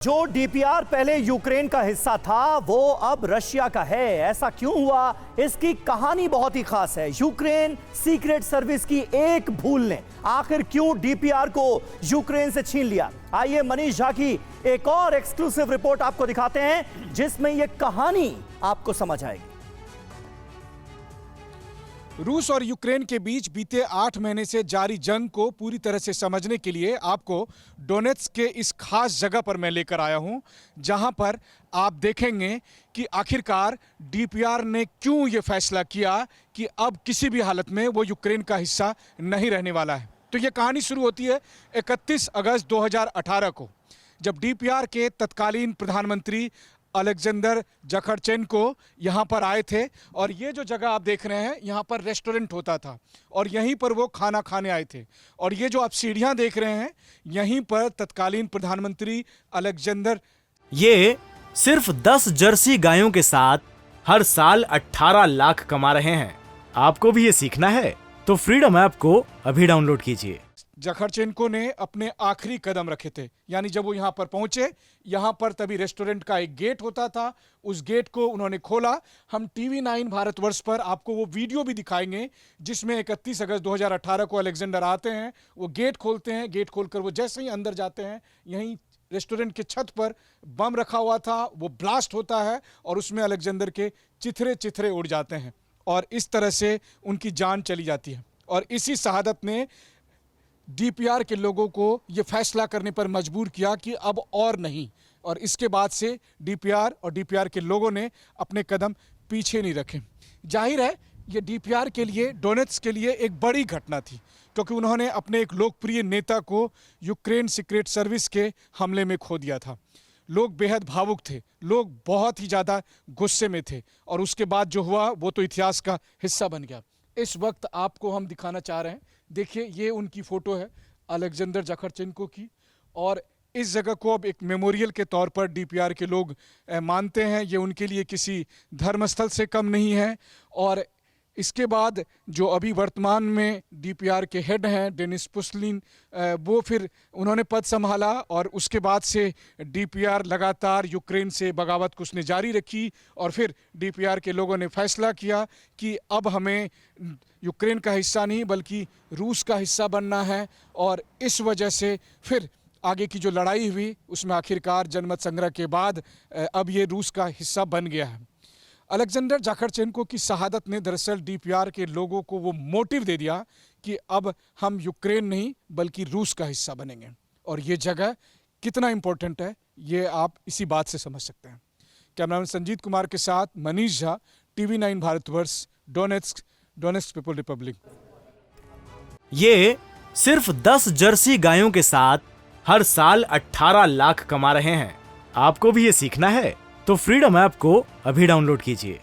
जो डीपीआर पहले यूक्रेन का हिस्सा था वो अब रशिया का है। ऐसा क्यों हुआ, इसकी कहानी बहुत ही खास है। यूक्रेन सीक्रेट सर्विस की एक भूल ने आखिर क्यों डीपीआर को यूक्रेन से छीन लिया। आइए मनीष झा की एक और एक्सक्लूसिव रिपोर्ट आपको दिखाते हैं जिसमें यह कहानी आपको समझ आएगी। रूस और यूक्रेन के बीच बीते 8 महीने से जारी जंग को पूरी तरह से समझने के लिए आपको डोनेट्स्क के इस खास जगह पर मैं लेकर आया हूं, जहां पर आप देखेंगे कि आखिरकार डीपीआर ने क्यों ये फैसला किया कि अब किसी भी हालत में वो यूक्रेन का हिस्सा नहीं रहने वाला है। तो ये कहानी शुरू होती है 31 अगस्त 2018 को, जब डीपीआर के तत्कालीन प्रधानमंत्री अलेक्जेंडर जखरचेनको यहाँ पर आए थे। और ये जो जगह आप देख रहे हैं, यहाँ पर रेस्टोरेंट होता था और यहीं पर वो खाना खाने आए थे। और ये जो आप सीढ़ियाँ देख रहे हैं, यहीं पर तत्कालीन प्रधानमंत्री अलेक्जेंडर ये सिर्फ 10 जर्सी गायों के साथ हर साल 18 लाख कमा रहे हैं। आपको भी ये सीखना है तो फ्रीडम ऐप को अभी डाउनलोड कीजिए। जखरचेनको ने अपने आखिरी कदम रखे थे, यानी जब वो यहाँ पर पहुंचे, यहाँ पर तभी रेस्टोरेंट का एक गेट होता था, उस गेट को उन्होंने खोला। हम टीवी 9 भारतवर्ष पर आपको वो वीडियो भी दिखाएंगे जिसमें 31 अगस्त 2018 को अलेक्जेंडर आते हैं, वो गेट खोलते हैं। गेट खोलकर वो जैसे ही अंदर जाते हैं, यहीं रेस्टोरेंट के छत पर बम रखा हुआ था, वो ब्लास्ट होता है और उसमें अलेक्जेंडर के चिथरे चिथरे उड़ जाते हैं और इस तरह से उनकी जान चली जाती है। और इसी शहादत ने डीपीआर के लोगों को यह फैसला करने पर मजबूर किया कि अब और नहीं। और इसके बाद से डीपीआर और डीपीआर के लोगों ने अपने कदम पीछे नहीं रखे। जाहिर है ये डीपीआर के लिए, डोनेट्स्क के लिए एक बड़ी घटना थी, क्योंकि उन्होंने अपने एक लोकप्रिय नेता को यूक्रेन सीक्रेट सर्विस के हमले में खो दिया था। लोग बेहद भावुक थे, लोग बहुत ही ज़्यादा गुस्से में थे और उसके बाद जो हुआ वो तो इतिहास का हिस्सा बन गया। इस वक्त आपको हम दिखाना चाह रहे हैं, देखिए ये उनकी फ़ोटो है अलेक्जेंडर जखरचेनको की। और इस जगह को अब एक मेमोरियल के तौर पर डीपीआर के लोग मानते हैं। ये उनके लिए किसी धर्मस्थल से कम नहीं है। और इसके बाद जो अभी वर्तमान में डीपीआर के हेड हैं डेनिस पुस्लिन, वो फिर उन्होंने पद संभाला और उसके बाद से डीपीआर लगातार यूक्रेन से बगावत को उसने जारी रखी। और फिर डीपीआर के लोगों ने फैसला किया कि अब हमें यूक्रेन का हिस्सा नहीं बल्कि रूस का हिस्सा बनना है। और इस वजह से फिर आगे की जो लड़ाई हुई उसमें आखिरकार जनमत संग्रह के बाद अब ये रूस का हिस्सा बन गया है। अलेक्जेंडर जखरचेनको की शहादत ने दरअसल डीपीआर के लोगों को वो मोटिव दे दिया कि अब हम यूक्रेन नहीं बल्कि रूस का हिस्सा बनेंगे। और ये जगह कितना इम्पोर्टेंट है ये आप इसी बात से समझ सकते हैं। कैमरामैन संजीत कुमार के साथ Manish Jha, TV 9 Bharatvarsh, Donetsk people Republic. ये सिर्फ 10 जर्सी गायों के साथ हर साल 18 लाख कमा रहे हैं। आपको भी ये सीखना है तो फ्रीडम ऐप को अभी डाउनलोड कीजिए।